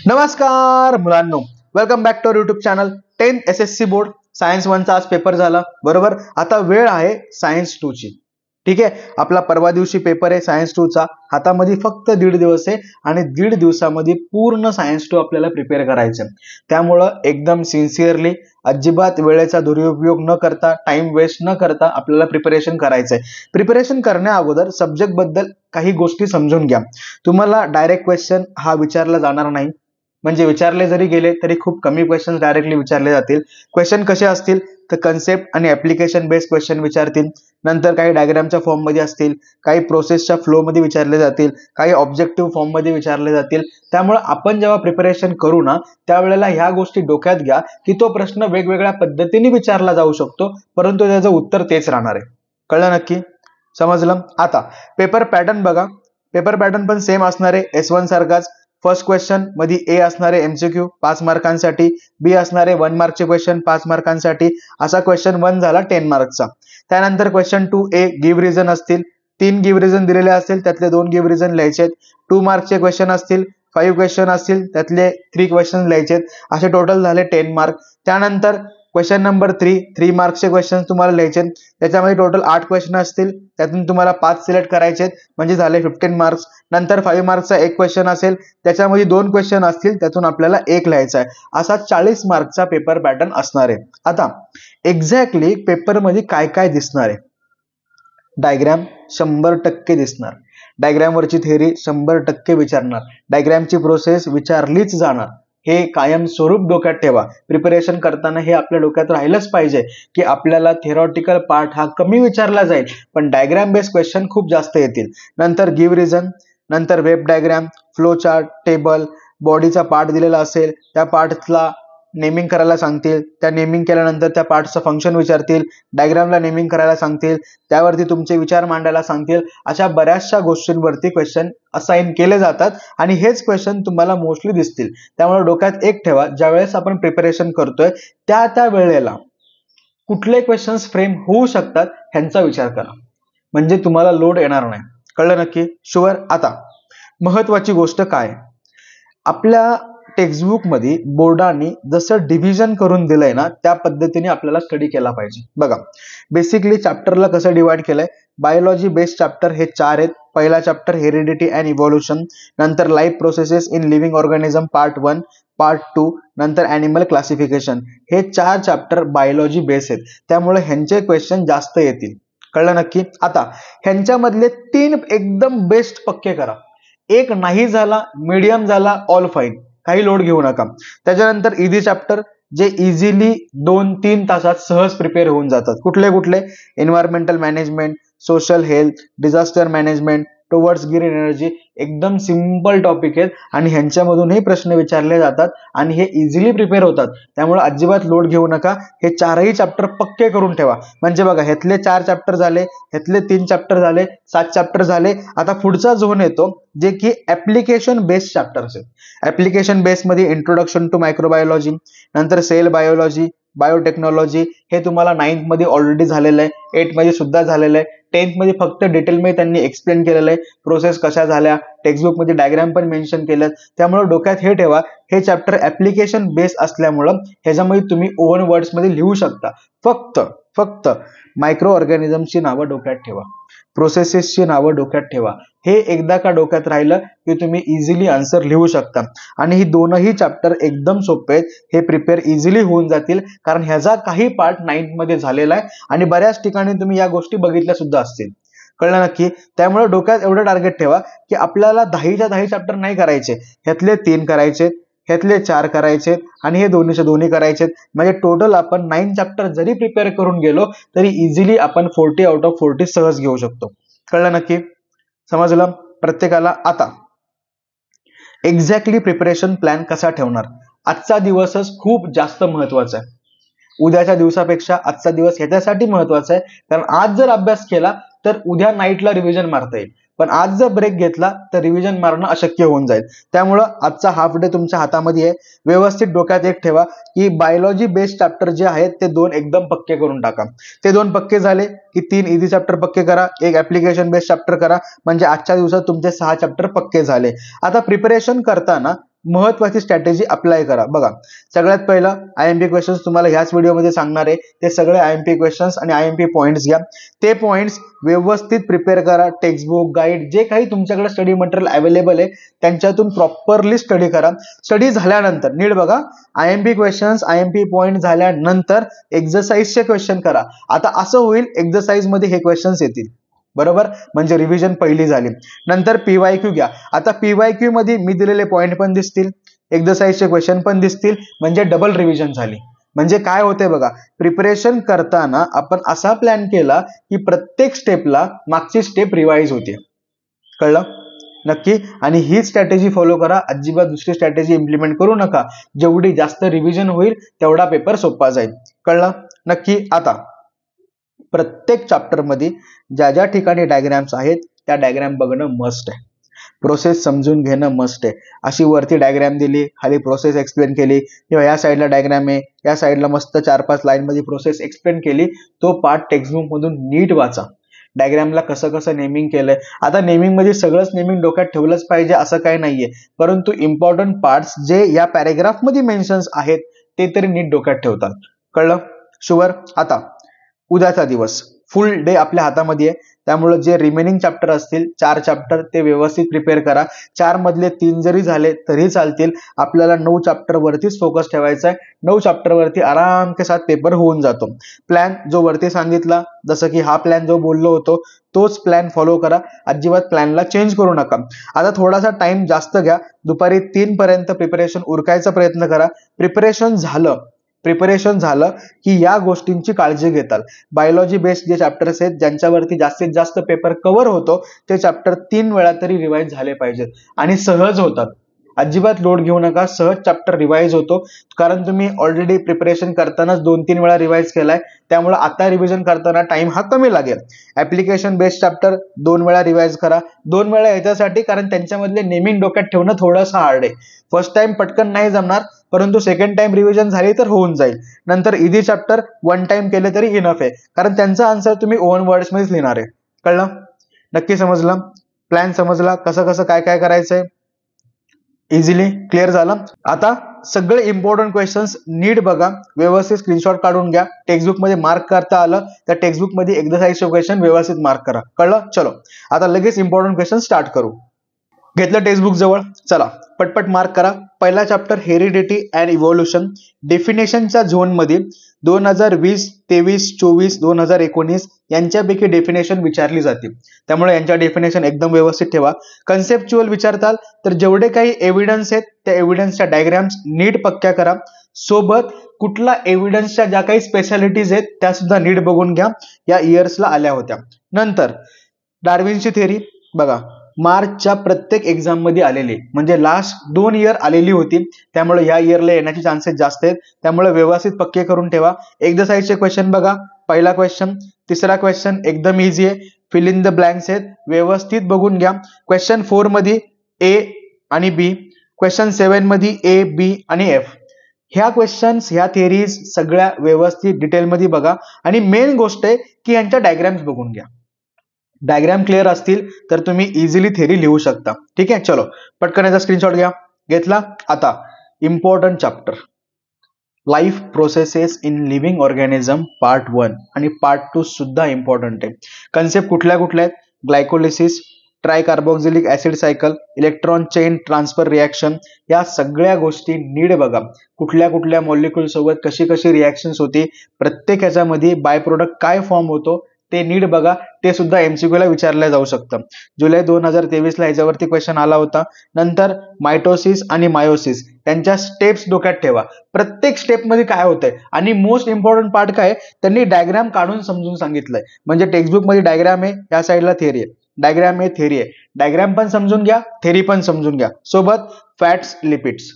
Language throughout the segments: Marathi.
नमस्कार मुलांनो, welcome back to YouTube channel 10th SSC board science 1 चा आज पेपर झाला बरोबर. आता वेळ आहे सायन्स 2 ची. ठीक आहे, आपला परवा दिवशी पेपर आहे सायन्स 2 चा. हातामध्ये फक्त 1.5 दिवस आहे आणि 1.5 दिवसामध्ये पूर्ण सायन्स 2 आपल्याला प्रिपेअर करायचं. त्यामुळे एकदम सिन्सिअरली, अजिबात वेळेचा दुरुपयोग न करता, टाइम वेस्ट न करता आपल्याला प्रिपरेशन करायचंय. प्रिपरेशन करण्या अगोदर सब्जेक्ट बद्दल काही गोष्टी समजून घ्या. तुम्हाला डायरेक्ट क्वेश्चन हा विचारला जाणार नाही, म्हणजे विचारले जरी गेले तरी खूप कमी क्वेश्चन डायरेक्टली विचारले जातील. क्वेश्चन कसे असतील तर कन्सेप्ट आणि ऍप्लिकेशन बेस्ड क्वेश्चन विचारतील. नंतर काही डायग्रामच्या फॉर्म मध्ये असतील, काही प्रोसेसच्या फ्लो मध्ये विचारले जातील, काही ऑब्जेक्टिव्ह फॉर्म मध्ये विचारले जातील. त्यामुळे आपण जेव्हा प्रिपरेशन करू ना त्यावेळेला ह्या गोष्टी डोक्यात घ्या की तो प्रश्न वेगवेगळ्या पद्धतीने विचारला जाऊ शकतो, परंतु त्याचं उत्तर तेच राहणार आहे. कळलं नक्की? समजलं? आता पेपर पॅटर्न बघा. पेपर पॅटर्न पण सेम असणार आहे S1 सारखाच. फर्स्ट क्वेश्चन मध्ये ए असणारे MCQ 5 मार्कांसाठी, बी असणारे 1 मार्कचे क्वेश्चन 5 मार्कांसाठी. असा क्वेश्चन 1 झाला 10 मार्कचा. त्यानंतर क्वेश्चन 2A गिव्ह रिझन असतील, 3 गिव्ह रिझन दिलेले असतील, त्यातले 2 गिव्ह रिझन लिहायचे. 2 मार्कचे क्वेश्चन असतील, 5 क्वेश्चन असतील, त्यातले 3 क्वेश्चन लिहायचे. असे टोटल झाले 10 मार्क. त्यानंतर क्वेश्चन नंबर 3 मार्क्सचे क्वेश्चन तुम्हाला लिहायचे. त्याच्यामध्ये टोटल 8 क्वेश्चन असतील, त्यातून तुम्हाला 5 सिलेक्ट करायचे, म्हणजे झाले 15 मार्क्स. नंतर 5 मार्क्सचा एक क्वेश्चन असेल, त्याच्यामध्ये 2 क्वेश्चन असतील, त्यातून आपल्याला 1 लिहायचा आहे. असा 40 मार्कचा पेपर पॅटर्न असणार आहे. आता एक्झॅक्टली पेपर मध्ये काय काय दिसणार आहे? डायग्राम 100% दिसणार. डायग्राम वरची थेअरी 100% विचारणार. डायग्रामची प्रोसेस विचारलीच जाणार. हे कायम स्वरूप डोक्यात ठेवा. प्रिपरेशन करताना हे आपल्या डोक्यात राहिलंच पाहिजे की आपल्याला थेरॉटिकल पार्ट हा कमी विचारला जाईल, पण डायग्राम बेस्ड क्वेश्चन खूप जास्त येतील. नंतर गिव्ह रिझन, नंतर web diagram, flow chart, table, बॉडीचा पार्ट दिलेला असेल त्या पार्टला नेमिंग करायला सांगतील. त्या नेमिंग केल्यानंतर त्या पार्टचं फंक्शन विचारतील, डायग्रामला नेमिंग करायला सांगतील, त्यावरती तुमचे विचार मांडायला सांगतील. अशा बऱ्याचशा गोष्टींवरती क्वेश्चन असाइन केले जातात आणि हेच क्वेश्चन तुम्हाला मोस्टली दिसतील. त्यामुळे डोक्यात एक ठेवा, ज्या वेळेस आपण प्रिपरेशन करतोय त्या वेळेला कुठले क्वेश्चन्स फ्रेम होऊ शकतात ह्यांचा विचार करा, म्हणजे तुम्हाला लोड येणार नाही. कळलं नक्की? शुअर? आता महत्वाची गोष्ट काय, आपल्या टेक्स्टबुक मध्ये बोर्डाने जसं डिव्हिजन करून दिलंय ना त्या पद्धतीने आपल्याला स्टडी केला पाहिजे. बघा, बेसिकली चॅप्टरला कसं डिवाइड केलंय. बायोलॉजी बेस्ड चॅप्टर हे 4 आहेत. पहिला चॅप्टर हेरिडिटी अँड इव्हॉल्युशन, नंतर life processes in living organism part 1, part 2, नंतर ॲनिमल क्लासिफिकेशन. हे 4 चॅप्टर बायोलॉजी बेस्ड आहेत, त्यामुळे ह्यांचे क्वेश्चन जास्त येतील. कळलं नक्की? आता ह्यांच्यामधले 3 एकदम बेस्ट पक्के करा. एक नाही झाला, मीडियम झाला, ऑल फाईन, काही लोड घेऊ नका. त्याच्यानंतर इझी चॅप्टर जे इझिली 2-3 तासात सहज प्रिपेअर होऊन जातात. कुठले कुठले? Environmental management, social health, disaster management, towards green energy. एकदम सिंपल टॉपिक आहेत आणि ह्यांच्यामधूनही प्रश्न विचारले जातात आणि हे इझिली प्रिपेअर होतात. त्यामुळे अजिबात लोड घेऊ नका. हे 4ही चॅप्टर पक्के करून ठेवा. म्हणजे बघा, ह्यातले 4 चॅप्टर झाले, ह्यातले 3 चॅप्टर झाले, 7 चॅप्टर झाले. आता पुढचा झोन येतो जे की ऍप्लिकेशन बेस्ड चॅप्टर्स आहेत. ऍप्लिकेशन बेस्ड मध्ये इंट्रोडक्शन टू मायक्रोबायोलॉजी, नंतर सेल बायोलॉजी, बायोटेक्नॉलॉजी. हे तुम्हाला 9th मध्ये ऑलरेडी झालेलं आहे, 8th मध्ये सुद्धा झालेलं आहे. 10th मध्ये फक्त डिटेलमध्ये त्यांनी एक्सप्लेन केलेलं आहे, प्रोसेस कशा झाल्या, टेक्स्टबुक मध्ये डायग्राम पण मेन्शन केलं. त्यामुळे डोक्यात हे ठेवा, हे चॅप्टर ऍप्लिकेशन बेस्ड असल्यामुळं ह्याच्यामध्ये तुम्ही ओव्हन वर्ड्स मध्ये लिहू शकता. फक्त मायक्रो ऑर्गॅनिझमची नावं डोक्यात ठेवा, प्रोसेसेसची नावं डोक्यात ठेवा. हे एकदा का डोक्यात राहिलं की तुम्ही इझिली आन्सर लिहू शकता. आणि ही दोनही चॅप्टर एकदम सोपे आहेत, हे प्रिपेअर इझिली होऊन जातील, कारण ह्याचा काही पार्ट 9th मध्ये झालेला आहे आणि बऱ्याच ठिकाणी तुम्ही या गोष्टी बघितल्या सुद्धा असतील. कळलं नक्की? त्यामुळे डोक्यात एवढं टार्गेट ठेवा की आपल्याला 10च्या 10 चॅप्टर नाही करायचे, ह्यातले 3 करायचे, ह्यातले 4 करायचे आणि हे 2चे 2 करायचे. म्हणजे टोटल आपण 9 चॅप्टर जरी प्रिपेअर करून गेलो तरी इझिली आपण 40 आउट ऑफ 40 सहज घेऊ शकतो. कळलं नक्की? समजलं प्रत्येकाला? आता एक्झॅक्टली प्रिपरेशन प्लॅन कसा ठेवणार? आजचा दिवसच खूप जास्त महत्वाचा आहे. उद्याच्या दिवसापेक्षा आजचा दिवस ह्याच्यासाठी महत्वाचा आहे कारण आज जर अभ्यास केला तर उद्या नाईटला रिव्हिजन मारता येईल, पण आज जर ब्रेक घेतला तर रिव्हिजन मारणं अशक्य होऊन जाईल. त्यामुळं आजचा हाफ डे तुमच्या हातामध्ये आहे. व्यवस्थित डोक्यात एक ठेवा की बायोलॉजी बेस्ड चॅप्टर जे आहेत ते 2 एकदम पक्के करून टाका. ते 2 पक्के झाले की 3 इझी चॅप्टर पक्के करा, एक ऍप्लिकेशन बेस्ड चॅप्टर करा, म्हणजे आजच्या दिवसात तुमचे 6 चॅप्टर पक्के झाले. आता प्रिपरेशन करताना महत्वाची स्ट्रॅटेजी अप्लाय करा. बघा, सगळ्यात पहिलं IMP क्वेश्चन्स तुम्हाला ह्याच व्हिडिओमध्ये सांगणार आहे. ते सगळे IMP क्वेश्चन्स आणि IMP पॉइंट्स घ्या. ते पॉइंट्स व्यवस्थित प्रिपेअर करा. टेक्स्टबुक, गाईड, जे काही तुमच्याकडे स्टडी मटेरियल अवेलेबल आहे त्यांच्यातून प्रॉपरली स्टडी करा. स्टडी झाल्यानंतर नीट बघा, IMP क्वेश्चन्स, IMP पॉइंट झाल्यानंतर एक्सरसाइजचे क्वेश्चन करा. आता असं होईल, एक्सरसाइज मध्ये हे क्वेश्चन्स येतील, बरोबर, म्हणजे रिव्हिजन पहिली झाली. नंतर PYQ घ्या. आता PYQ मध्ये मी दिलेले पॉइंट पण दिसतील, एक्सरसाइजचे क्वेश्चन पण दिसतील, म्हणजे डबल रिव्हिजन झाली. म्हणजे काय होते बघा, प्रिपरेशन करताना आपण असा प्लॅन केला की प्रत्येक स्टेपला मागची स्टेप रिवाइज होते. कळलं नक्की? आणि ही स्ट्रॅटेजी फॉलो करा. अजिबात दुसरी स्ट्रॅटेजी इम्प्लिमेंट करू नका. जेवढी जास्त रिव्हिजन होईल तेवढा पेपर सोपा जाईल. कळलं नक्की? आता प्रत्येक चॅप्टर मध्ये ज्या ज्या ठिकाणी डायग्राम्स आहेत त्या डायग्राम बघणं मस्ट आहे. प्रोसेस समजून घेणं मस्ट आहे. अशी वरती डायग्राम दिली, खाली प्रोसेस एक्सप्लेन केली, किंवा या साईडला डायग्राम आहे, या साईडला मस्त 4-5 लाईन मध्ये प्रोसेस एक्सप्लेन केली, तो पार्ट टेक्स्टबुक मधून नीट वाचा. डायग्रामला कसं कसं नेमिंग केलंय. आता नेमिंग मध्ये सगळंच नेमिंग डोक्यात ठेवलंच पाहिजे असं काही नाहीये, परंतु इम्पॉर्टंट पार्ट्स जे या पॅरेग्राफ मध्ये मेन्शन्स आहेत ते तरी नीट डोक्यात ठेवतात. कळलं? शुअर? आता उद्याचा दिवस फुल डे आपल्या हातामध्ये आहे, त्यामुळे जे रिमेनिंग चॅप्टर असतील 4 चॅप्टर ते व्यवस्थित प्रिपेअर करा. 4 मधले 3 जरी झाले तरी चालतील. आपल्याला 9 चॅप्टर वरतीच फोकस ठेवायचा आहे. 9 चॅप्टर वरती आराम के साथ पेपर होऊन जातो. प्लॅन जो वरती सांगितला, जसं की हा प्लॅन जो बोललो होतो तोच प्लॅन फॉलो करा. अजिबात प्लॅनला चेंज करू नका. आता थोडासा टाइम जास्त घ्या. दुपारी 3 पर्यंत प्रिपरेशन उरकायचा प्रयत्न करा. प्रिपरेशन झालं की या गोष्टींची काळजी घेताल. बायोलॉजी बेस्ड जे चॅप्टर्स आहेत ज्यांच्यावरती जास्तीत जास्त पेपर कव्हर होतो ते चॅप्टर 3 वेळा तरी रिवाइज झाले पाहिजेत आणि सहज होतात. अजिबात लोड घेऊ नका. सहज चॅप्टर रिवाइज होतो, कारण तुम्ही ऑलरेडी प्रिपरेशन करतानाच 2-3 वेळा रिवाइज केलाय. त्यामुळे आता रिव्हिजन करताना टाइम हा कमी लागेल. ऍप्लिकेशन बेस्ड चॅप्टर 2 वेळा रिवाइज करा. 2 वेळा याच्यासाठी कारण त्यांच्यामधले नेमिंग डोक्यात ठेवणं थोडंसं हार्ड आहे. फर्स्ट टाइम पटकन नाही जमणार, परंतु सेकंड टाइम रिव्हिजन झाली तर होऊन जाईल. नंतर इझी चॅप्टर 1 टाइम केले तरी इनफ आहे, कारण त्यांचा आन्सर तुम्ही ओन वर्ड्स मध्येच लिहिणार आहे. कळलं? नक्की समजलं? प्लॅन समजला? कसं कसं काय काय करायचंय? इझिली क्लिअर झालं? आता सगळे इम्पॉर्टंट क्वेश्चन्स नीट बघा, व्यवस्थित स्क्रीनशॉट काढून घ्या. टेक्स्टबुक मध्ये मार्क करता आलं तर टेक्स्टबुक मध्ये एक्सरसाइजचे क्वेश्चन व्यवस्थित मार्क करा. कळलं? चलो आता लगेच इम्पॉर्टंट क्वेश्चन स्टार्ट करू. घेतलं टेक्स्टबुक जवळ, चला पटपट मार्क करा. पहिला चॅप्टर हेरिडिटी अँड इव्होल्युशन. डेफिनेशनच्या झोन मध्ये 2020, 23, 24, 2019 यांच्यापैकी डेफिनेशन विचारली जाते, त्यामुळे यांच्या डेफिनेशन एकदम व्यवस्थित ठेवा. कन्सेप्च्युअल विचारताल तर जेवढे काही एव्हिडन्स आहेत त्या एव्हिडन्सच्या डायग्राम्स नीट पक्क्या करा. सोबत कुठला एव्हिडन्सच्या ज्या काही स्पेशालिटीज आहेत त्या सुद्धा नीट बघून घ्या, या इयर्सला आल्या होत्या. नंतर डार्विनची थेअरी बघा, मार्चच्या प्रत्येक एक्झाम मध्ये आलेली, म्हणजे लास्ट 2 इयर आलेली होती, त्यामुळे या इयरला येण्याचे चान्सेस जास्त आहेत. त्यामुळे व्यवस्थित पक्के करून ठेवा. एक्सरसाइजचे क्वेश्चन बघा. पहिला क्वेश्चन, तिसरा क्वेश्चन एकदम इझी आहे, फिल इन द ब्लँक्स आहेत, व्यवस्थित बघून घ्या. क्वेश्चन 4 मध्ये A आणि B, क्वेश्चन 7 मध्ये A, B आणि F. ह्या क्वेश्चन्स, ह्या थेअरीज सगळ्या व्यवस्थित डिटेलमध्ये बघा. आणि मेन गोष्ट आहे की यांच्या डायग्राम्स बघून घ्या. डायग्राम क्लिअर असतील तर तुम्ही इझिली थेअरी लिहू शकता. ठीक आहे, चलो पटकन याचा स्क्रीनशॉट घ्या. घेतला? आता important chapter life processes in living organism part 1 आणि पार्ट 2 सुद्धा इम्पॉर्टंट आहे. कन्सेप्ट कुठल्या कुठल्या आहेत? Glycolysis, tricarboxylic acid cycle, electron chain transfer reaction, या सगळ्या गोष्टी नीट बघा. कुठल्या कुठल्या मॉलिक्यूल सोबत कशी कशी रिॲक्शन्स होती, प्रत्येक ह्याच्यामध्ये बाय प्रोडक्ट काय फॉर्म होतो ते नीट बघा. ते सुद्धा MCQ ला विचारलं जाऊ शकतं. जुलै 2023 ला ह्याच्यावरती क्वेश्चन आला होता. नंतर मायटोसिस आणि मायोसिस, त्यांच्या स्टेप्स डोक्यात ठेवा. प्रत्येक स्टेप मध्ये काय होतंय आणि मोस्ट इम्पॉर्टंट पार्ट काय, त्यांनी डायग्राम काढून समजून सांगितलंय. म्हणजे टेक्स्टबुक मध्ये डायग्राम आहे, या साईडला थेअरी आहे, डायग्राम आहे, थेअरी आहे. डायग्राम पण समजून घ्या, थेअरी पण समजून घ्या. सोबत फॅट्स, लिपिड्स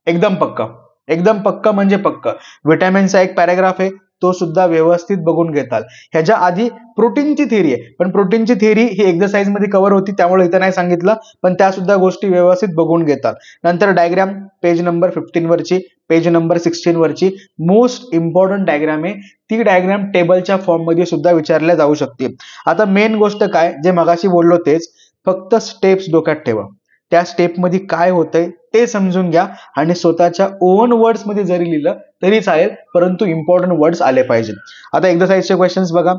एकदम पक्का, एकदम पक्का म्हणजे पक्का. व्हिटॅमिनचा एक पॅराग्राफ आहे, तो सुद्धा व्यवस्थित बघून घेताल. ह्याच्या आधी प्रोटीनची थेअरी आहे, पण प्रोटीनची थेअरी ही एक्सरसाइज मध्ये कव्हर होती त्यामुळे इथं नाही सांगितलं, पण त्या सुद्धा गोष्टी व्यवस्थित बघून घेताल. नंतर डायग्राम पेज नंबर 15 वरची, पेज नंबर 16 वरची मोस्ट इम्पॉर्टंट डायग्राम आहे. ती डायग्राम टेबलच्या फॉर्म मध्ये सुद्धा विचारल्या जाऊ शकते. आता मेन गोष्ट काय, जे मगाशी बोललो तेच, फक्त स्टेप्स डोक्यात ठेवा. त्या स्टेपमध्ये काय होतंय ते समजून घ्या आणि स्वतःच्या ओन वर्ड्स मध्ये जरी लिहिलं तरी चालेल, परंतु इम्पॉर्टंट वर्ड्स आले पाहिजे. आता एक्सरसाइजचे क्वेश्चन्स बघा.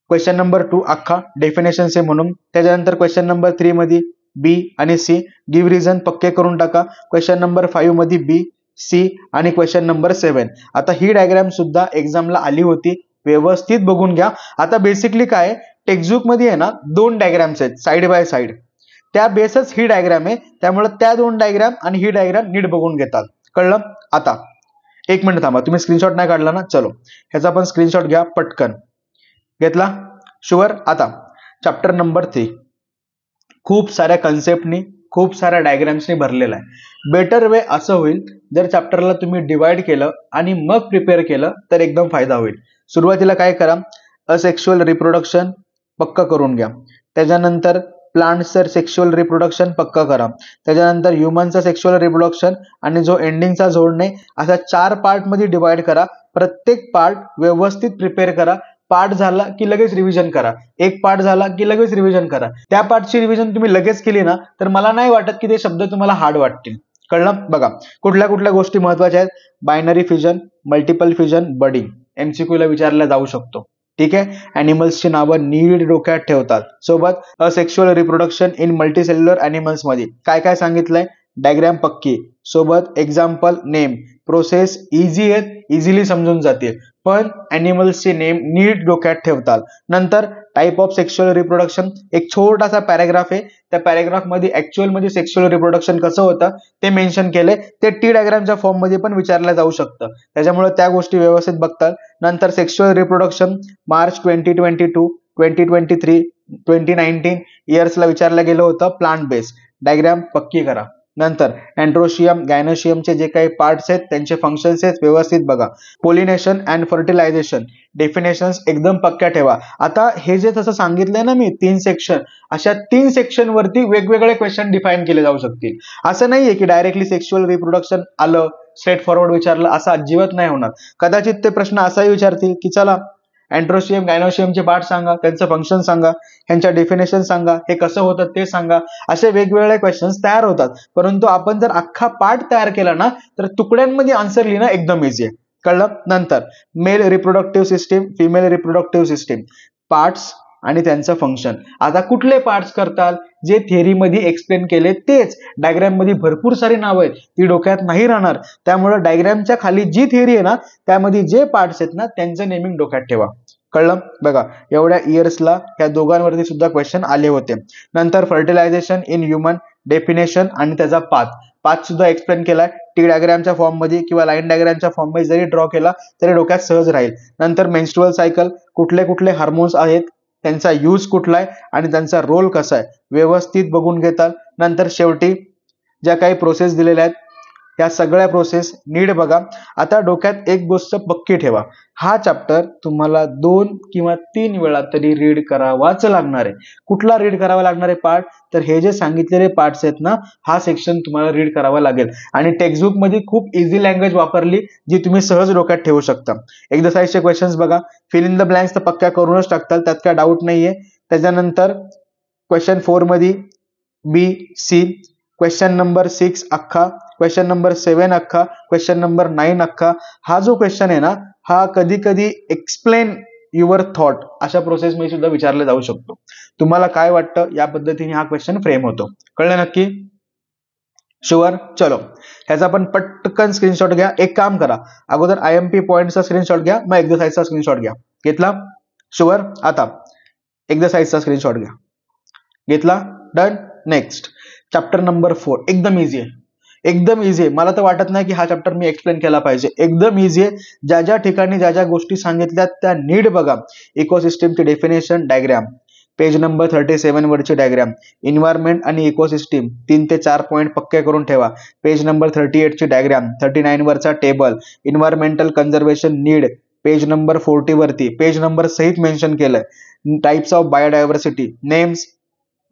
क्वेश्चन नंबर 2 अख्खा डेफिनेशन आहे म्हणून. त्याच्यानंतर क्वेश्चन नंबर 3 मध्ये बी आणि सी गिव्ह रिझन पक्के करून टाका. क्वेश्चन नंबर 5 मध्ये बी सी आणि क्वेश्चन नंबर 7. आता ही डायग्राम सुद्धा एक्झामला आली होती, व्यवस्थित बघून घ्या. आता बेसिकली काय टेक्स्टबुक मध्ये आहे ना 2 डायग्राम्स आहेत साइड बाय साइड, त्या बेसच ही डायग्राम आहे, त्यामुळे त्या 2 डायग्राम आणि ही डायग्राम नीट बघून घेतात. कळलं? आता एक मिनिट थांबा, तुम्ही स्क्रीनशॉट नाही काढला ना, चलो ह्याचा पण स्क्रीनशॉट घ्या पटकन. घेतला? शुअर? आता चॅप्टर नंबर 3 खूप साऱ्या कन्सेप्टनी खूप साऱ्या डायग्राम्सनी भरलेला आहे. बेटर वे असं होईल जर चॅप्टरला तुम्ही डिवाइड केलं आणि मग प्रिपेअर केलं तर एकदम फायदा होईल. सुरुवातीला काय करा, असेक्शुअल रिप्रोडक्शन पक्का करून घ्या. त्याच्यानंतर प्लांट्सचं सेक्शुअल रिप्रोडक्शन पक्का करा. त्याच्यानंतर ह्युमनचं सेक्शुअल रिप्रोडक्शन आणि जो एंडिंगचा जोडणे अशा 4 पार्ट मध्ये डिवाइड करा. प्रत्येक पार्ट व्यवस्थित प्रिपेअर करा. पार्ट झाला की लगेच रिव्हिजन करा. एक पार्ट झाला की लगेच रिव्हिजन करा. त्या पार्टची रिव्हिजन तुम्ही लगेच केली ना तर मला नाही वाटत की ते शब्द तुम्हाला हार्ड वाटतील. कळलं? बघा कुठल्या कुठल्या गोष्टी महत्वाच्या आहेत. Binary fusion, multiple fusion, budding MCQ ला विचारला जाऊ शकतो. ठीक आहे. अॅनिमल्सची नावं नीट डोक्यात ठेवतात. सोबत asexual reproduction in multicellular animals मध्ये काय काय सांगितलंय, डायग्राम पक्की, सोबत एक्झाम्पल, नेम, प्रोसेस इझी आहेत, इझिली समजून जातील, पण अॅनिमल्सचे नेम नीट डोक्यात ठेवतात. नंतर टाइप ऑफ सेक्शुअल रिप्रोडक्शन एक छोटासा पॅराग्राफ आहे, त्या पॅराग्राफ मध्ये ऍक्च्युअल मध्ये सेक्शुअल रिप्रोडक्शन कसं होतं ते मेन्शन केलंय. ते टी डायग्रामच्या फॉर्म मध्ये पण विचारलं जाऊ शकतं, त्याच्यामुळे त्या गोष्टी व्यवस्थित बघतात. नंतर सेक्शुअल रिप्रोडक्शन मार्च 2022, 2023, 2019 इयर्सला विचारलं गेलं होतं. प्लांट बेस डायग्राम पक्की करा. नंतर अँड्रोशियम, गायनोशियमचे जे काही पार्ट्स आहेत त्यांचे फंक्शन्स आहेत व्यवस्थित बघा. पोलिनेशन अँड फर्टिलायझेशन डेफिनेशन्स एकदम पक्क्या ठेवा. आता हे जे तसं सांगितलंय ना मी 3 सेक्शन, अशा 3 सेक्शन वरती वेगवेगळे क्वेश्चन डिफाईन केले जाऊ शकतील. असं नाहीये की डायरेक्टली सेक्शुअल रिप्रोडक्शन आलं स्ट्रेट फॉरवर्ड विचारलं, असं अजिबात नाही होणार. कदाचित ते प्रश्न असाही विचारतील की चला अँड्रोशियम गायनोशियमचे पार्ट सांगा, त्यांचं फंक्शन सांगा, यांच्या डेफिनेशन सांगा, हे कसं होतं ते सांगा. असे वेगवेगळे क्वेश्चन्स तयार होतात. परंतु आपण जर अख्खा पार्ट तयार केला ना तर तुकड्यांमध्ये आन्सर लिहिणं एकदम इझी आहे. कळलं? नंतर male reproductive system, female reproductive system, parts आणि त्यांचं फंक्शन. आता कुठले पार्ट्स करतात जे थिअरीमध्ये एक्सप्लेन केले तेच. डायग्राम मध्ये भरपूर सारी नावं आहेत, ती डोक्यात नाही राहणार. त्यामुळे डायग्रामच्या खाली जी थिअरी आहे ना त्यामध्ये जे पार्ट्स आहेत ना त्यांचं नेमिंग डोक्यात ठेवा. कळलं? बघा एवढ्या इयर्सला या दोघांवरती सुद्धा क्वेश्चन आले होते. नंतर फर्टिलायझेशन इन ह्युमन डेफिनेशन आणि त्याचा पाथ सुद्धा एक्सप्लेन केलाय. टी डायग्रामच्या फॉर्म मध्ये किंवा लाईन डायग्रामच्या फॉर्म मध्ये जरी ड्रॉ केला तरी डोक्यात सहज राहील. नंतर मेन्स्ट्रुअल सायकल, कुठले कुठले हार्मोन्स आहेत, त्यांचा यूज कुठला आहे आणि त्यांचा रोल कसा आहे व्यवस्थित बघून घेतात. नंतर शेवटी ज्या काही प्रोसेस दिलेल्या आहेत या सगळ्या प्रोसेस नीट बघा. आता डोक्यात एक गोष्ट पक्की ठेवा, हा चॅप्टर तुम्हाला 2 किंवा 3 वेळा तरी रीड करावाच लागणार आहे. कुठला रीड करावा लागणार आहे पार्ट, तर हे जे सांगितलेले पार्ट्स आहेत ना हा सेक्शन तुम्हाला रीड करावा लागेल. आणि टेक्स्टबुक मध्ये खूप इझी लँग्वेज वापरली जी तुम्ही सहज डोक्यात ठेवू शकता. एक्सरसाइजचे क्वेश्चन्स बघा. फिल इन द ब्लँक्स तर पक्क्या करूनच टाकताल, त्यात काय डाऊट नाहीये. त्याच्यानंतर क्वेश्चन 4 मध्ये बी सी, क्वेश्चन नंबर 6 अख्खा, क्वेश्चन नंबर 7 अख्खा, क्वेश्चन नंबर 9 अख्खा. हा जो क्वेश्चन आहे ना हा कधी कधी एक्सप्लेन युअर थॉट अशा प्रोसेस मध्ये सुद्धा विचारला जाऊ शकतो. तुम्हाला काय वाटतं या पद्धतीने हा क्वेश्चन फ्रेम होतो. कळलं नक्की? शुअर? चलो ह्याचा पण पटकन स्क्रीनशॉट घ्या. एक काम करा, अगोदर IMP पॉइंटचा स्क्रीनशॉट घ्या, मग एक्सरसाइजचा स्क्रीनशॉट घ्या. घेतला? शुअर? आता एक्सरसाइजचा स्क्रीनशॉट घ्या. घेतला? डन. नेक्स्ट चॅप्टर नंबर 4 एकदम इझी आहे, एकदम इझी आहे. मला तर वाटत नाही की हा चॅप्टर मी एक्सप्लेन केला पाहिजे. एकदम इझी आहे. ज्या ज्या ठिकाणी ज्या ज्या गोष्टी सांगितल्या त्या नीट बघा. इकोसिस्टीमची डेफिनेशन डायग्राम, पेज नंबर 37 वरची डायग्राम. इन्व्हायरमेंट आणि इकोसिस्टीम 3 ते 4 पॉईंट पक्के करून ठेवा. पेज नंबर 38 ची डायग्राम, 39 वरचा table. Environmental conservation need page number 40 वरती पेज नंबर सहित मेन्शन केलंय. टाइप्स ऑफ बायोडायव्हर्सिटी नेम्स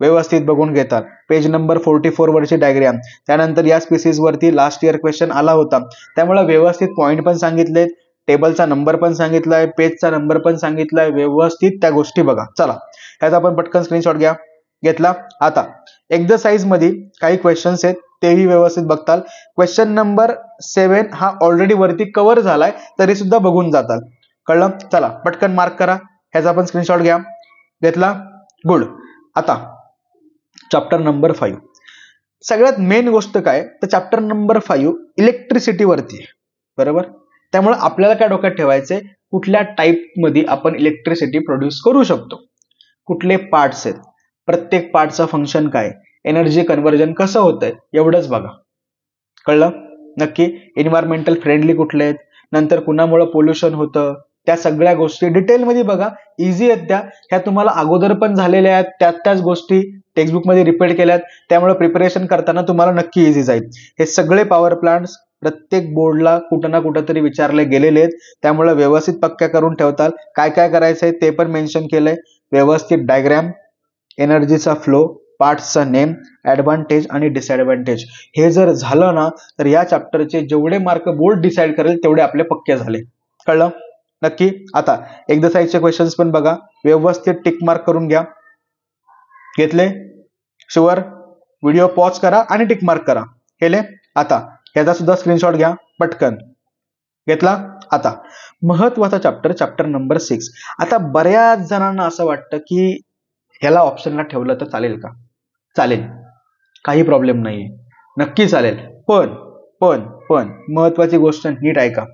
व्यवस्थित बघून घेतात. पेज नंबर 44 वरची डायग्राम. त्यानंतर या स्पीसीज वरती लास्ट इयर क्वेश्चन आला होता, त्यामुळे व्यवस्थित पॉइंट पण सांगितलेत, टेबलचा नंबर पण सांगितलाय, पेजचा नंबर पण सांगितलाय. व्यवस्थित त्या गोष्टी बघा. चला ह्याचा आपण पटकन स्क्रीनशॉट घ्या. घेतला. आता एक्सरसाइज मध्ये काही क्वेश्चन्स आहेत तेही व्यवस्थित बघताल. क्वेश्चन नंबर 7 हा ऑलरेडी वरती कव्हर झालाय तरी सुद्धा बघून जाताल. कळलं? चला पटकन मार्क करा. ह्याचा पण स्क्रीनशॉट घ्या. घेतला? गुड. आता चॅप्टर नंबर 5. सगळ्यात मेन गोष्ट काय तर चॅप्टर नंबर 5 इलेक्ट्रिसिटी वरती आहे. बरोबर? त्यामुळे आपल्याला काय डोक्यात ठेवायचंय, कुठल्या टाईप मध्ये आपण इलेक्ट्रिसिटी प्रोड्यूस करू शकतो, कुठले पार्ट्स आहेत, प्रत्येक पार्टचं फंक्शन काय, एनर्जी कन्व्हर्जन कसं होतंय, एवढंच बघा. कळलं? नक्की. एन्व्हायरमेंटल फ्रेंडली कुठले आहेत, नंतर कुणामुळे पोल्युशन होतं, त्या सगळ्या गोष्टी डिटेलमध्ये बघा. इझी आहेत त्या, ह्या तुम्हाला अगोदर पण झालेल्या आहेत, त्याच गोष्टी टेक्स्टबुक मध्ये रिपीट केल्यात, त्यामुळे प्रिपरेशन करताना तुम्हाला नक्की इझी जाईल. हे सगळे पॉवर प्लांट्स प्रत्येक बोर्डला कुठं ना कुठं तरी विचारले गेलेले आहेत, त्यामुळे व्यवस्थित पक्क्या करून ठेवताल. काय काय करायचंय ते पण मेन्शन केलंय. व्यवस्थित डायग्राम, एनर्जीचा फ्लो, पार्ट्सचा नेम, ऍडव्हान्टेज आणि डिसएडव्हान्टेज हे जर झालं ना तर या चॅप्टरचे जेवढे मार्क बोर्ड डिसाईड करेल तेवढे आपले पक्के झाले. कळलं? नक्की. आता एक्सरसाइजचे क्वेश्चन्स पण बघा, व्यवस्थित टिक मार्क करून घ्या. घेतले? शुअर? व्हिडिओ पॉज करा आणि टिक मार्क करा. केले? आता ह्याचा सुद्धा स्क्रीनशॉट घ्या पटकन. घेतला? आता महत्वाचा चॅप्टर, चॅप्टर नंबर 6. आता बऱ्याच जणांना असं वाटतं की ह्याला ऑप्शनला ठेवलं तर चालेल का? चालेल, काही प्रॉब्लेम नाहीये, नक्की चालेल. पण पण पण महत्वाची गोष्ट नीट ऐका.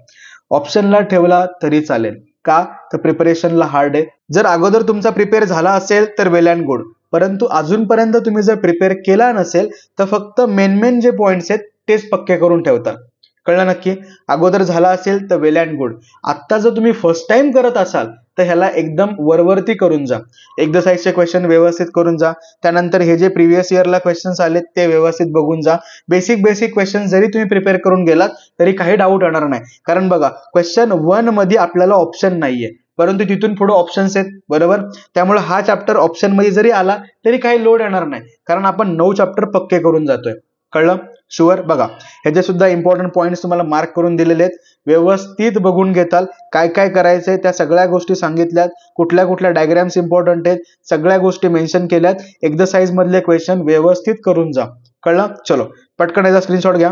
ऑप्शनला ठेवला तरी चालेल का तर प्रिपरेशनला हार्ड आहे. जर अगोदर तुमचा प्रिपेअर झाला असेल तर वेल अँड गुड, परंतु अजूनपर्यंत तुम्ही जर प्रिपेअर केला नसेल तर फक्त मेन जे पॉइंट्स आहेत तेच पक्के करून ठेवतात. कळलं? नक्की. अगोदर झाला असेल तर वेल अँड गुड. आता जर तुम्ही फर्स्ट टाइम करत असाल तर ह्याला एकदम वरवरती करून जा. एक्सरसाइजचे क्वेश्चन व्यवस्थित करून जा. त्यानंतर हे जे प्रिव्हियस इयरला क्वेश्चन्स आलेत ते व्यवस्थित बघून जा. बेसिक क्वेश्चन जरी तुम्ही प्रिपेअर करून गेलात तरी काही डाऊट येणार नाही. कारण बघा, क्वेश्चन 1 मध्ये आपल्याला ऑप्शन नाहीये, परंतु तिथून पुढे ऑप्शन्स आहेत. बरोबर? त्यामुळे हा चॅप्टर ऑप्शन मध्ये जरी आला तरी काही लोड येणार नाही, कारण आपण 9 चॅप्टर पक्के करून जातोय. कळलं? शुअर? बघा, ह्याचे सुद्धा इम्पॉर्टंट पॉइंट्स तुम्हाला मार्क करून दिलेले आहेत. व्यवस्थित बघून घेताल. काय काय करायचंय त्या सगळ्या गोष्टी सांगितल्यात, कुठल्या कुठल्या डायग्राम्स इम्पॉर्टंट आहेत सगळ्या गोष्टी मेन्शन केल्यात. एक्सरसाइज मधले क्वेश्चन व्यवस्थित करून जा. कळलं? चलो पटकन याचा स्क्रीनशॉट घ्या.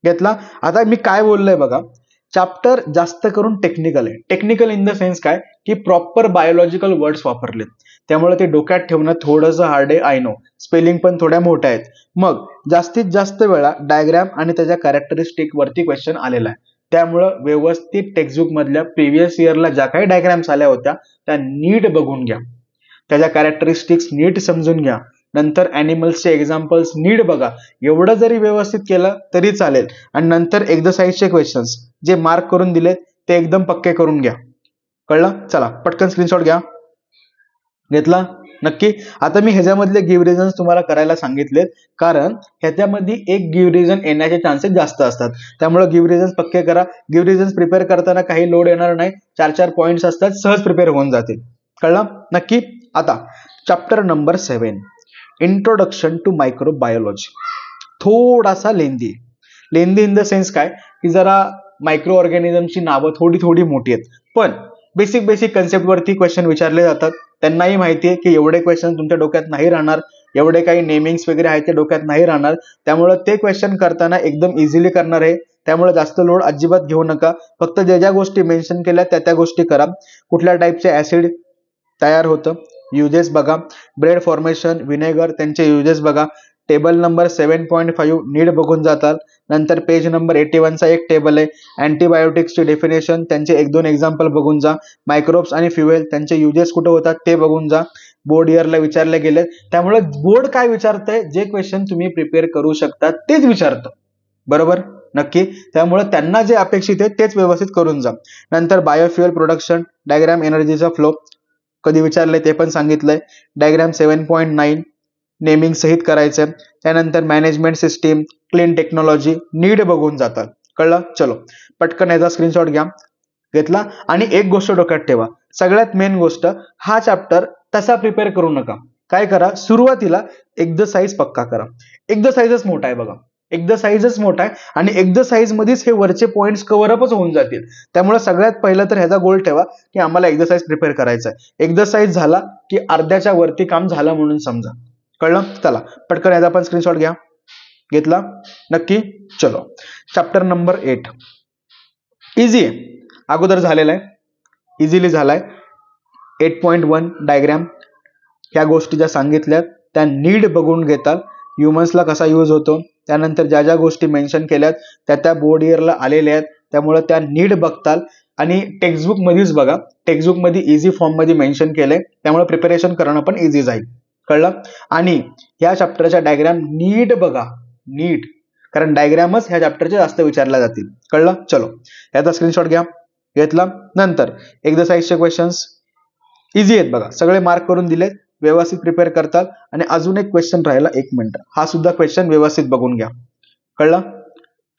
घेतला? आता मी काय बोललोय बघा, चॅप्टर जास्त करून टेक्निकल आहे. टेक्निकल इन द सेन्स काय की प्रॉपर बायोलॉजिकल वर्ड्स वापरले, त्यामुळे ते डोक्यात ठेवणं थोडंसं हार्ड आहे. आय नो, स्पेलिंग पण थोड्या मोठ्या आहेत. मग जास्तीत जास्त वेळा डायग्राम आणि त्याच्या कॅरेक्टरिस्टिक वरती क्वेश्चन आलेला आहे, त्यामुळं व्यवस्थित टेक्स्टबुक मधल्या प्रिव्हियस इयरला ज्या काही डायग्राम्स आल्या होत्या त्या नीट बघून घ्या, त्याच्या कॅरेक्टरिस्टिक्स नीट समजून घ्या, नंतर अॅनिमल्सचे एक्झाम्पल्स नीट बघा. एवढं जरी व्यवस्थित केलं तरी चालेल. आणि नंतर एक्सरसाइजचे क्वेश्चन्स जे मार्क करून दिलेत ते एकदम पक्के करून घ्या. कळलं? चला पटकन स्क्रीनशॉट घ्या. घेतला? नक्की. आता मी ह्याच्यामधले गिव्ह रिझन्स तुम्हाला करायला सांगितलेत, कारण ह्याच्यामध्ये एक गिव्ह रिझन येण्याचे चान्सेस जास्त असतात, त्यामुळे गिव्ह रिझन्स पक्के करा. गिव्ह रिझन्स प्रिपेअर करताना काही लोड येणार नाही. 4-4 पॉइंट्स असतात, सहज प्रिपेअर होऊन जातील. कळलं? नक्की. आता chapter number 7, introduction to microbiology. थोडासा लेंदी इन द सेन्स काय की जरा मायक्रो ऑर्गॅनिझमची नावं थोडी मोठी आहेत, पण बेसिक कन्सेप्ट वरती क्वेश्चन विचारले जातात. त्यांनाही माहिती आहे की एवढे क्वेश्चन तुमच्या डोक्यात नाही राहणार, एवढे काही नेमिंग्स वगैरे आहेत ते डोक्यात नाही राहणार, त्यामुळे ते क्वेश्चन करताना एकदम इझिली करणार आहे. त्यामुळे जास्त लोड अजिबात घेऊ नका. फक्त ज्या गोष्टी मेन्शन केल्या त्या गोष्टी करा. कुठल्या टाईपचे ऍसिड तयार होतं, युजेस बघा. ब्रेड फॉर्मेशन, व्हिनेगर, त्यांचे युजेस बघा. टेबल नंबर 7.5 नीट बघून जातात. नंतर पेज नंबर 81 चा एक टेबल आहे. अँटीबायोटिक्सची डेफिनेशन, त्यांचे 1-2 एक्झाम्पल बघून जा. मायक्रोब्स आणि फ्युएल, त्यांचे युजेस कुठे होतात ते बघून जा. बोर्ड इयरला विचारले गेले, त्यामुळे बोर्ड काय विचारतंय, जे क्वेश्चन तुम्ही प्रिपेअर करू शकता तेच विचारतं. बरोबर? नक्की. त्यामुळे त्यांना जे अपेक्षित आहे तेच व्यवस्थित करून जा. नंतर बायोफ्युएल प्रोडक्शन डायग्राम, एनर्जीचा फ्लो कधी विचारले ते पण सांगितलंय. डायग्राम 7.9 नेमिंग सहित करायचं. त्यानंतर मॅनेजमेंट सिस्टीम, क्लीन टेक्नॉलॉजी नीट बघून जातात. कळलं? चलो पटकन याचा स्क्रीनशॉट घ्या. घेतला? आणि एक गोष्ट डोक्यात ठेवा, सगळ्यात मेन गोष्ट, हा चॅप्टर तसा प्रिपेअर करू नका. काय करा, सुरुवातीला एक्सरसाइज पक्का करा. एक्सरसाइजच मोठा आहे बघा. एक्झरसाइजच मोठा आहे आणि एक्झरसाइज मध्येच हे वरचे पॉइंट्स कव्हर अपच होऊन जातील. त्यामुळे सगळ्यात पहिलं तर ह्याचा गोल ठेवा की आम्हाला एक्झरसाइज प्रिपेअर करायचा आहे. एक्झरसाइज झाला की अर्ध्याच्या वरती काम झालं म्हणून समजा. कळलं? चला पटकन याचा आपण स्क्रीनशॉट घ्या. घेतला? नक्की. चलो चॅप्टर नंबर 8 इझी आहे, अगोदर झालेला आहे, इझिली झालाय. 8.1 डायग्राम, ह्या गोष्टी ज्या सांगितल्यात त्या नीट बघून घेताल. ह्युमन्सला कसा यूज होतो, त्यानंतर ज्या ज्या गोष्टी मेन्शन केल्यात त्या बोर्ड इयरला आलेल्या आहेत, त्यामुळे त्या नीट बघताल. आणि टेक्स्टबुक मध्येच बघा, टेक्स्टबुक मध्ये इझी फॉर्म मध्ये मेन्शन केलंय, त्यामुळे प्रिपरेशन करणं पण इझी जाईल. कळलं? आणि ह्या चॅप्टरच्या डायग्राम नीट बघा, नीट, कारण डायग्रामच ह्या चॅप्टरचे जास्त विचारल्या जातील. कळलं? चलो याचा स्क्रीनशॉट घ्या. घेतला? नंतर एक्झरसाइजचे क्वेश्चन्स इझी आहेत बघा, सगळे मार्क करून दिलेत, व्यवस्थित प्रिपेअर करतात. आणि अजून एक क्वेश्चन राहिला, 1 मिनिट, हा सुद्धा क्वेश्चन व्यवस्थित बघून घ्या. कळलं?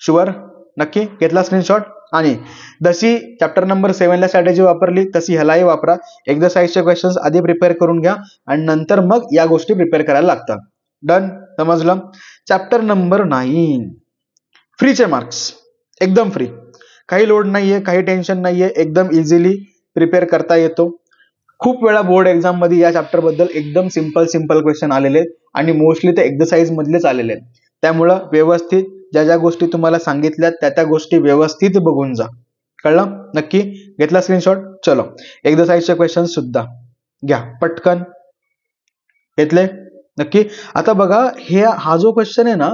शुअर? नक्की? घेतला स्क्रीनशॉट? आणि जशी चॅप्टर नंबर 7 ला स्ट्रॅटेजी वापरली तशी ह्यालाही वापरा. एक्झरसाइजचे क्वेश्चन्स आधी प्रिपेअर करून घ्या आणि नंतर मग या गोष्टी प्रिपेअर करायला लागतात. डन? समजलं? चॅप्टर नंबर 9 फ्रीचे मार्क्स, एकदम फ्री, काही लोड नाहीये, काही टेन्शन नाहीये, एकदम इझिली प्रिपेअर करता येतो. खूप वेळा बोर्ड एक्झाम मध्ये या चॅप्टर बद्दल एकदम सिंपल क्वेश्चन आलेले आहेत आणि मोस्टली ते एक्झरसाइज मधलेच आलेले आहेत. त्यामुळं व्यवस्थित ज्या ज्या गोष्टी तुम्हाला सांगितल्या त्या गोष्टी व्यवस्थित बघून जा. कळलं? नक्की? घेतला स्क्रीनशॉट? चलो एक्झरसाइजचे क्वेश्चन सुद्धा घ्या पटकन. घेतले? नक्की? आता बघा, हा जो क्वेश्चन आहे ना,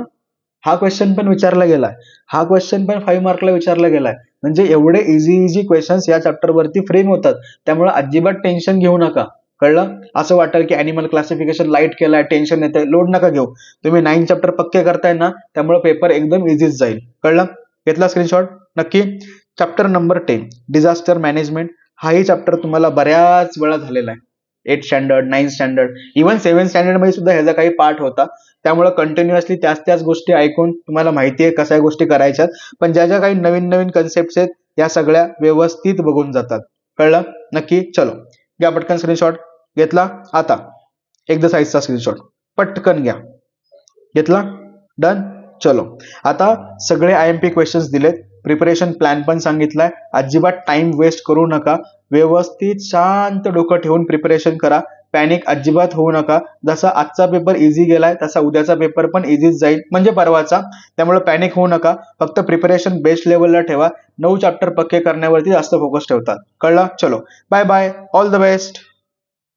हा क्वेश्चन पण विचारला गेलाय, हा क्वेश्चन पण 5 मार्कला विचारला गेलाय. म्हणजे एवढे इझी क्वेश्चन्स या चॅप्टर वरती फ्रेम होतात, त्यामुळे अजिबात टेन्शन घेऊ नका. कळलं? असं वाटेल की अॅनिमल क्लासिफिकेशन लाईट केलाय, टेन्शन येतंय, लोड नका घेऊ. तुम्ही 9 चॅप्टर पक्के करताय ना, त्यामुळे पेपर एकदम इझीच जाईल. कळलं? घेतला स्क्रीनशॉट? नक्की. चॅप्टर नंबर 10 डिझास्टर मॅनेजमेंट, हाही चॅप्टर तुम्हाला बऱ्याच वेळा झालेला आहे. 8 स्टँडर्ड, 9 स्टँडर्ड, इव्हन 7 स्टँडर्ड मध्ये सुद्धा ह्याचा काही पार्ट होता. त्यामुळे कंटिन्युअसली त्याच गोष्टी ऐकून तुम्हाला माहिती आहे कशा गोष्टी करायच्यात. पण ज्या ज्या काही नवीन कन्सेप्ट आहेत या सगळ्या व्यवस्थित बघून जातात. कळलं? नक्की. चलो घ्या पटकन स्क्रीनशॉट. घेतला? आता एक्झरसाइजचा स्क्रीनशॉट पटकन घ्या. घेतला? डन? चलो आता सगळे IMP क्वेश्चन्स दिलेत, प्रिपरेशन प्लॅन पण सांगितलाय. अजिबात टाइम वेस्ट करू नका, व्यवस्थित शांत डोकं ठेवून प्रिपरेशन करा. पॅनिक अजिबात होऊ नका. जसा आजचा पेपर इझी गेलाय तसा उद्याचा पेपर पण इझीच जाईल, म्हणजे परवाचा. त्यामुळे पॅनिक होऊ नका, फक्त प्रिपरेशन बेस्ट लेवलला ठेवा. 9 चॅप्टर पक्के करण्यावरती जास्त फोकस ठेवतात. कळलं? चलो bye bye, all the best.